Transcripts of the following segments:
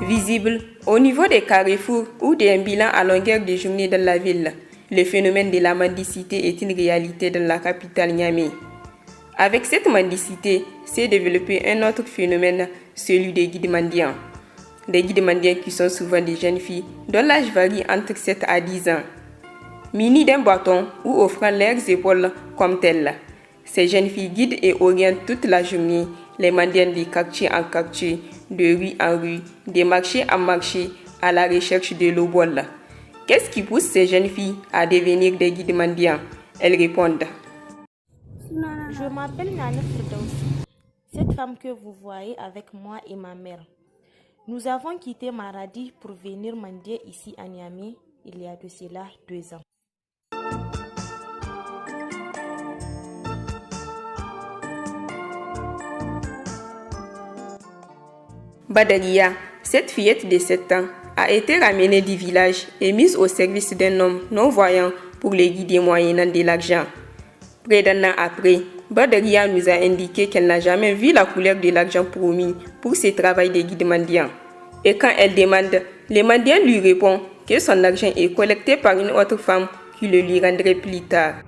Visible au niveau des carrefours ou d'un bilan à longueur de journée dans la ville, le phénomène de la mendicité est une réalité dans la capitale Niamey. Avec cette mendicité, s'est développé un autre phénomène, celui des guides mendiants. Des guides mendiants qui sont souvent des jeunes filles dont l'âge varie entre 7 à 10 ans. Munis d'un bâton ou offrant leurs épaules comme telles, ces jeunes filles guident et orientent toute la journée les mendiants de quartier en quartier, de rue en rue, de marché en marché, à la recherche de l'eau bolle. Qu'est-ce qui pousse ces jeunes filles à devenir des guides mendiants? Elles répondent. Je m'appelle Nana Firdausi. Cette femme que vous voyez avec moi est ma mère. Nous avons quitté Maradi pour venir mendier ici à Niamey il y a de cela 2 ans. Badaria, cette fillette de 7 ans, a été ramenée du village et mise au service d'un homme non-voyant pour les guider moyennant de l'argent. Près d'un an après, Badaria nous a indiqué qu'elle n'a jamais vu la couleur de l'argent promis pour ce travail de guide mendiant. Et quand elle demande, le mendiant lui répond que son argent est collecté par une autre femme qui le lui rendrait plus tard.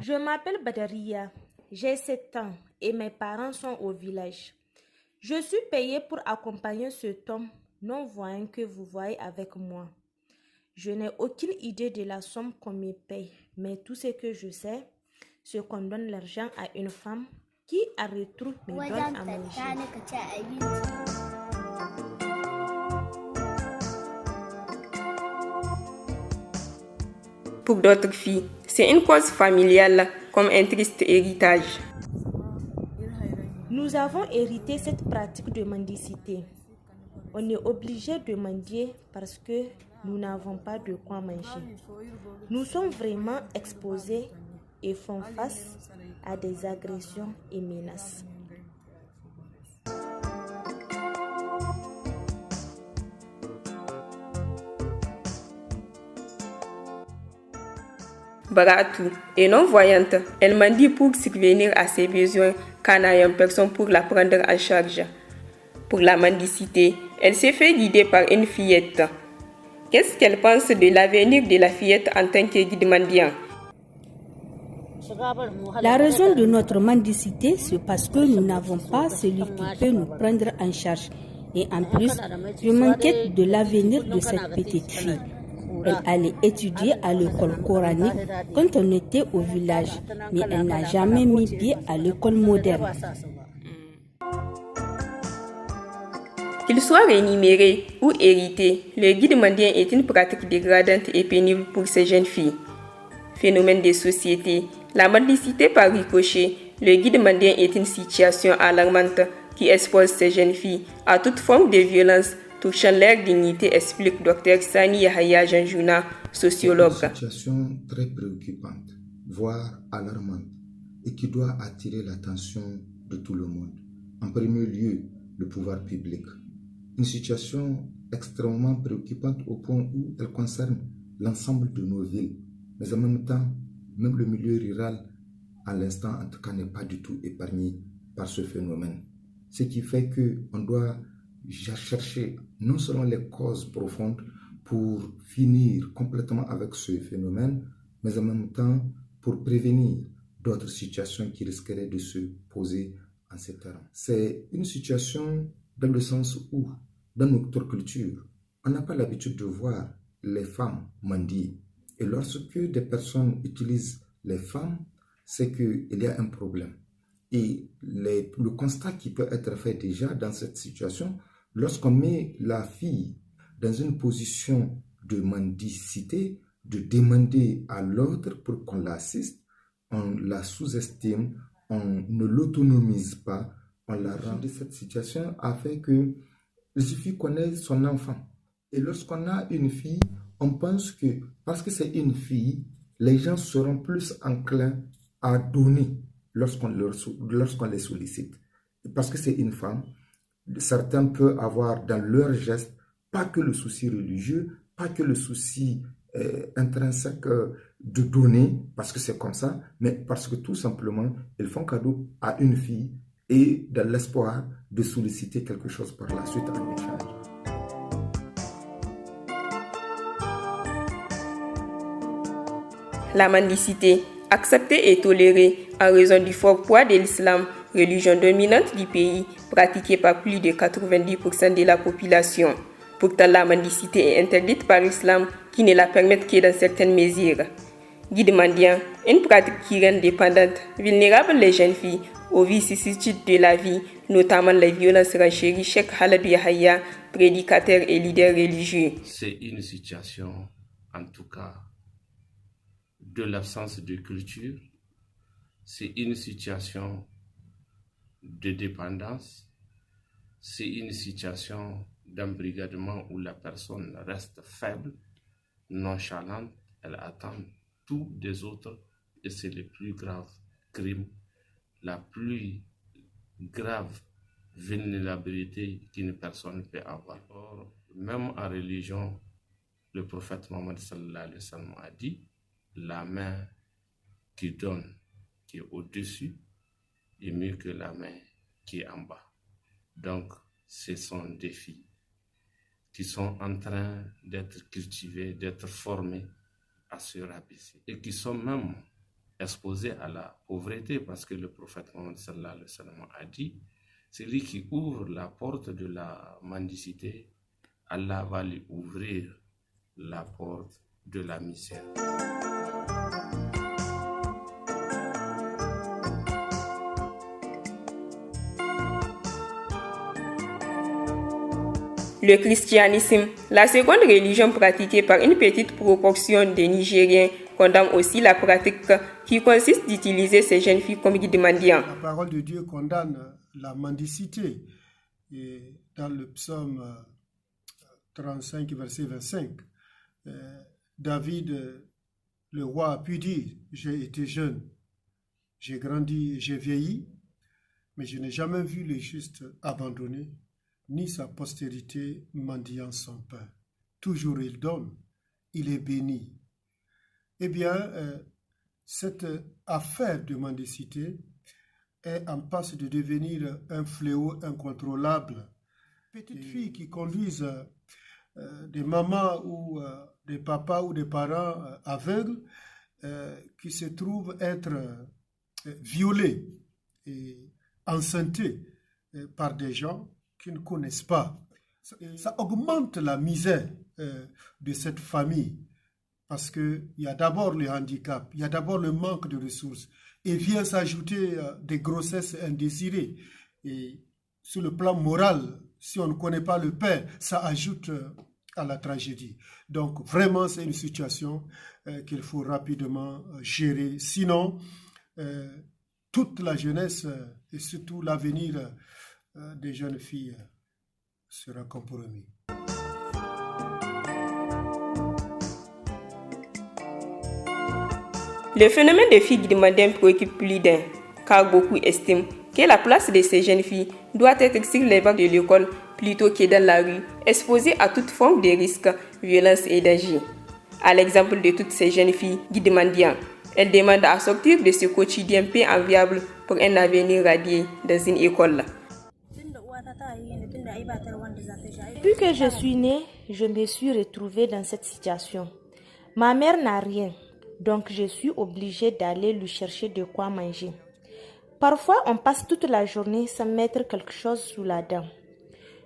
Je m'appelle Badaria, j'ai 7 ans et mes parents sont au village. Je suis payée pour accompagner cet homme non-voyant que vous voyez avec moi. Je n'ai aucune idée de la somme qu'on me paye, mais tout ce que je sais, c'est qu'on donne l'argent à une femme qui, à retour, me donne à manger. Pour d'autres filles, c'est une cause familiale comme un triste héritage. Nous avons hérité cette pratique de mendicité. On est obligé de mendier parce que nous n'avons pas de quoi manger. Nous sommes vraiment exposés et font face à des agressions et menaces. Baratou et non-voyante, elle mendie pour subvenir à ses besoins quand n'ayant personne pour la prendre en charge. Pour la mendicité, elle s'est fait guider par une fillette. Qu'est-ce qu'elle pense de l'avenir de la fillette en tant que guide mendiant? La raison de notre mendicité, c'est parce que nous n'avons pas celui qui peut nous prendre en charge. Et en plus, je m'inquiète de l'avenir de cette petite fille. Elle allait étudier à l'école coranique quand on était au village, mais elle n'a jamais mis pied à l'école moderne. Qu'il soit rémunéré ou hérité, le guide mendiant est une pratique dégradante et pénible pour ces jeunes filles. Phénomène de société, la mendicité par ricochet, le guide mendiant est une situation alarmante qui expose ces jeunes filles à toute forme de violence touchant leur dignité, explique Dr Sani Yahya Janjouna, sociologue. C'est une situation très préoccupante, voire alarmante, et qui doit attirer l'attention de tout le monde. En premier lieu, le pouvoir public. Une situation extrêmement préoccupante au point où elle concerne l'ensemble de nos villes. Mais en même temps, même le milieu rural, à l'instant en tout cas, n'est pas du tout épargné par ce phénomène. Ce qui fait qu'on doit chercher non seulement les causes profondes pour finir complètement avec ce phénomène, mais en même temps pour prévenir d'autres situations qui risqueraient de se poser en ces termes. C'est une situation dans le sens où, dans notre culture, on n'a pas l'habitude de voir les femmes mendier. Et lorsque des personnes utilisent les femmes, c'est qu'il y a un problème. Et le constat qui peut être fait déjà dans cette situation, lorsqu'on met la fille dans une position de mendicité, de demander à l'autre pour qu'on l'assiste, on la sous-estime, on ne l'autonomise pas, on la rend de cette situation a fait que il suffit qu'on ait son enfant. Et lorsqu'on a une fille, on pense que parce que c'est une fille, les gens seront plus enclins à donner lorsqu'on les sollicite. Parce que c'est une femme, certains peuvent avoir dans leur geste pas que le souci religieux, pas que le souci intrinsèque de donner, parce que c'est comme ça, mais parce que tout simplement, ils font cadeau à une fille et dans l'espoir de solliciter quelque chose par la suite en échange. La mendicité, acceptée et tolérée en raison du fort poids de l'islam, religion dominante du pays, pratiquée par plus de 90% de la population. Pourtant, la mendicité est interdite par l'islam qui ne la permet que dans certaines mesures. Guide mendiant, une pratique qui rend dépendantes, vulnérables les jeunes filles aux vicissitudes de la vie, notamment les violences renchérit Cheikh Haladou Yahya, prédicateur et leader religieux. C'est une situation, en tout cas, de l'absence de culture. C'est une situation de dépendance. C'est une situation d'embrigadement où la personne reste faible, nonchalante, elle attend tout des autres et c'est le plus grave crime, la plus grave vulnérabilité qu'une personne peut avoir. Or, même en religion, le prophète Mohammed sallallahu alayhi wa sallam a dit la main qui donne, qui est au-dessus, est mieux que la main qui est en bas. Donc, ce sont des filles qui sont en train d'être cultivées, d'être formées à se rabaisser et qui sont même exposées à la pauvreté parce que le prophète Mohammed sallallahu alayhi wa sallam a dit celui qui ouvre la porte de la mendicité, Allah va lui ouvrir la porte de la misère. Le christianisme, la seconde religion pratiquée par une petite proportion des Nigériens, condamne aussi la pratique qui consiste d'utiliser ces jeunes filles comme guides mendiants. La parole de Dieu condamne la mendicité. Et dans le psaume 35, verset 25, David, le roi, a pu dire « J'ai été jeune, j'ai grandi et j'ai vieilli, mais je n'ai jamais vu le juste abandonné, ni sa postérité mendiant son pain. Toujours il donne, il est béni. » Eh bien, cette affaire de mendicité est en passe de devenir un fléau incontrôlable. Petites filles qui conduisent des mamans ou des papas ou des parents aveugles qui se trouvent être violées et enceintés par des gens qui ne connaissent pas. Ça augmente la misère de cette famille parce qu'il y a d'abord le handicap, il y a d'abord le manque de ressources et vient s'ajouter des grossesses indésirées. Et sur le plan moral, si on ne connaît pas le père, ça ajoute à la tragédie. Donc vraiment, c'est une situation qu'il faut rapidement gérer. Sinon, toute la jeunesse et surtout l'avenir des jeunes filles sera compromis. Le phénomène des filles guides mendiants préoccupe plus d'un, car beaucoup estiment que la place de ces jeunes filles doit être sur les bancs de l'école plutôt que dans la rue, exposées à toute forme de risques, violences et dangers. À l'exemple de toutes ces jeunes filles guides mendiants, elles demandent à sortir de ce quotidien peu enviable pour un avenir radieux dans une école. Depuis que je suis née, je me suis retrouvée dans cette situation. Ma mère n'a rien, donc je suis obligée d'aller lui chercher de quoi manger. Parfois, on passe toute la journée sans mettre quelque chose sous la dent.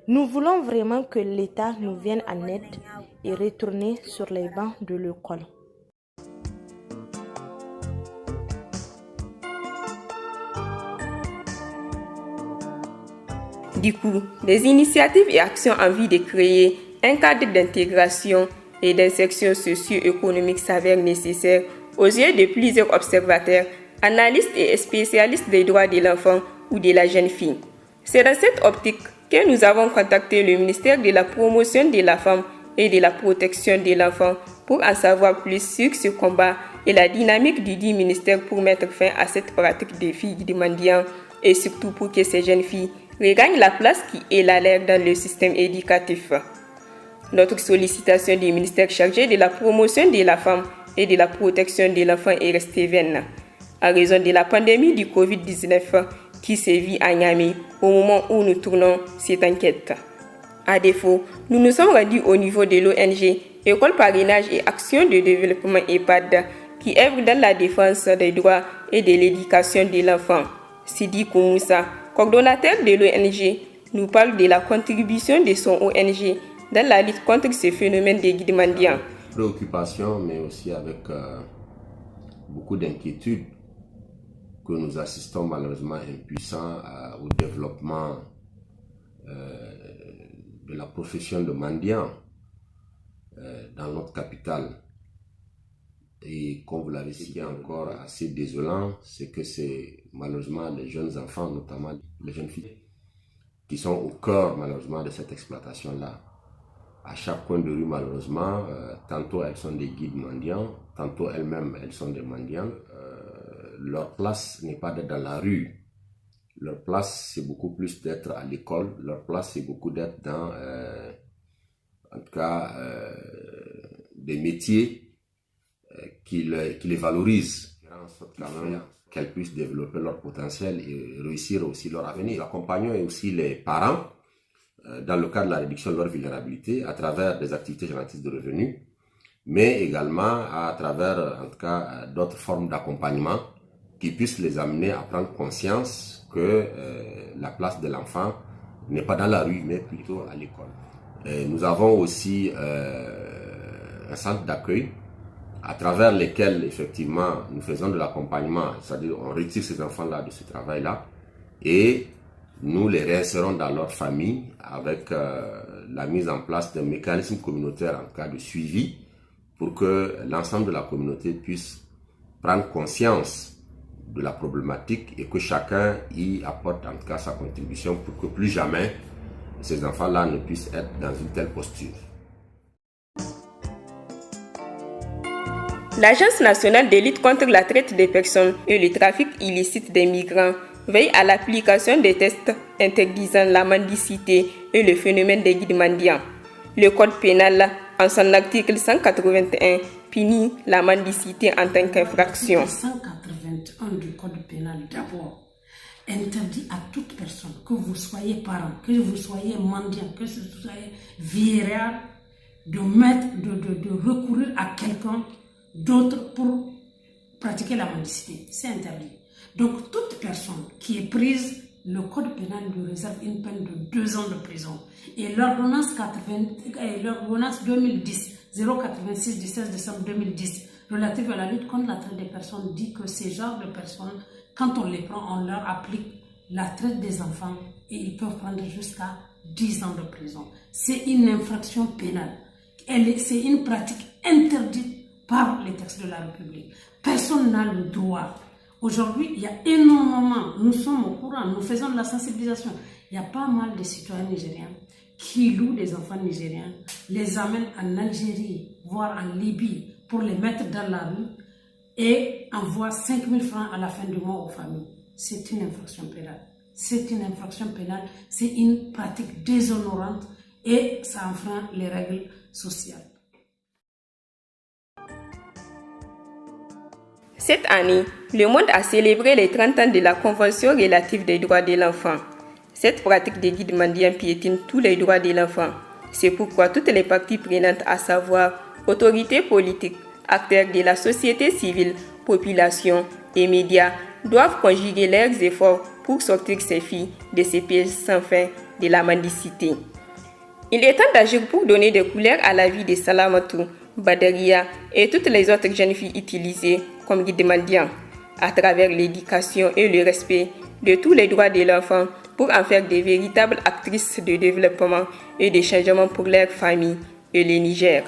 Nous voulons vraiment que l'État nous vienne en aide et retourner sur les bancs de l'école. Du coup, des initiatives et actions en vue de créer un cadre d'intégration et d'insertion socio-économique s'avèrent nécessaires aux yeux de plusieurs observateurs, analystes et spécialistes des droits de l'enfant ou de la jeune fille. C'est dans cette optique que nous avons contacté le ministère de la Promotion de la Femme et de la Protection de l'Enfant pour en savoir plus sur ce combat et la dynamique du dit ministère pour mettre fin à cette pratique des filles guides mendiants et surtout pour que ces jeunes filles regagnent la place qui est la leur dans le système éducatif. Notre sollicitation du ministère chargé de la promotion de la femme et de la protection de l'enfant est restée vaine en raison de la pandémie du Covid-19 qui sévit à Niamey au moment où nous tournons cette enquête. À défaut, nous nous sommes rendus au niveau de l'ONG École Parrainage et Action de Développement EHPAD qui œuvre dans la défense des droits et de l'éducation de l'enfant. Sidi Koumoussa, coordonnateur de l'ONG, nous parle de la contribution de son ONG dans la lutte contre ce phénomène des guides mendiants. Préoccupation, mais aussi avec beaucoup d'inquiétude que nous assistons malheureusement impuissants au développement de la profession de mendiant dans notre capitale. Et comme vous l'avez dit, ce qui est encore assez désolant, c'est que c'est malheureusement les jeunes enfants, notamment les jeunes filles, qui sont au cœur malheureusement de cette exploitation-là. À chaque coin de rue, malheureusement, tantôt elles sont des guides mendiants, tantôt elles-mêmes elles sont des mendiants. Leur place n'est pas d'être dans la rue. Leur place, c'est beaucoup plus d'être à l'école. Leur place, c'est beaucoup d'être dans, en tout cas, des métiers qui les valorisent, en sorte qu'elles puissent développer leur potentiel et réussir aussi leur avenir. Nous accompagnons aussi les parents dans le cadre de la réduction de leur vulnérabilité à travers des activités génératrices de revenus, mais également à travers, en tout cas, d'autres formes d'accompagnement qui puissent les amener à prendre conscience que la place de l'enfant n'est pas dans la rue, mais plutôt à l'école. Nous avons aussi un centre d'accueil à travers lesquels, effectivement, nous faisons de l'accompagnement, c'est-à-dire on retire ces enfants-là de ce travail-là et nous les réinsérons dans leur famille avec la mise en place d'un mécanisme communautaire en cas de suivi pour que l'ensemble de la communauté puisse prendre conscience de la problématique et que chacun y apporte en tout cas sa contribution pour que plus jamais ces enfants-là ne puissent être dans une telle posture. L'Agence nationale de lutte contre la traite des personnes et le trafic illicite des migrants veille à l'application des tests interdisant la mendicité et le phénomène des guides mendiants. Le code pénal, en son article 181, punit la mendicité en tant qu'infraction. L'article 181 du code pénal, d'abord, interdit à toute personne, que vous soyez parent, que vous soyez mendiant, que vous soyez vieillard, de recourir à quelqu'un d'autre pour pratiquer la mendicité. C'est interdit. Donc, toute personne qui est prise, le code pénal lui réserve une peine de 2 ans de prison. Et l'ordonnance 2010-086 du 16 décembre 2010 relative à la lutte contre la traite des personnes dit que ces genres de personnes, quand on les prend, on leur applique la traite des enfants et ils peuvent prendre jusqu'à 10 ans de prison. C'est une infraction pénale. C'est une pratique interdite par les textes de la République. Personne n'a le droit. Aujourd'hui, il y a énormément, nous sommes au courant, nous faisons de la sensibilisation. Il y a pas mal de citoyens nigériens qui louent des enfants nigériens, les amènent en Algérie, voire en Libye, pour les mettre dans la rue et envoient 5 000 francs à la fin du mois aux familles. C'est une infraction pénale. C'est une infraction pénale, c'est une pratique déshonorante et ça enfreint les règles sociales. Cette année, le monde a célébré les 30 ans de la Convention relative des droits de l'enfant. Cette pratique des guides mendiants piétine tous les droits de l'enfant. C'est pourquoi toutes les parties prenantes, à savoir autorités politiques, acteurs de la société civile, population et médias, doivent conjuguer leurs efforts pour sortir ces filles de ces pièges sans fin de la mendicité. Il est temps d'agir pour donner des couleurs à la vie de Salamatou, Badaria et toutes les autres jeunes filles utilisées comme guides mendiants, à travers l'éducation et le respect de tous les droits de l'enfant pour en faire des véritables actrices de développement et de changement pour leur famille et le Niger.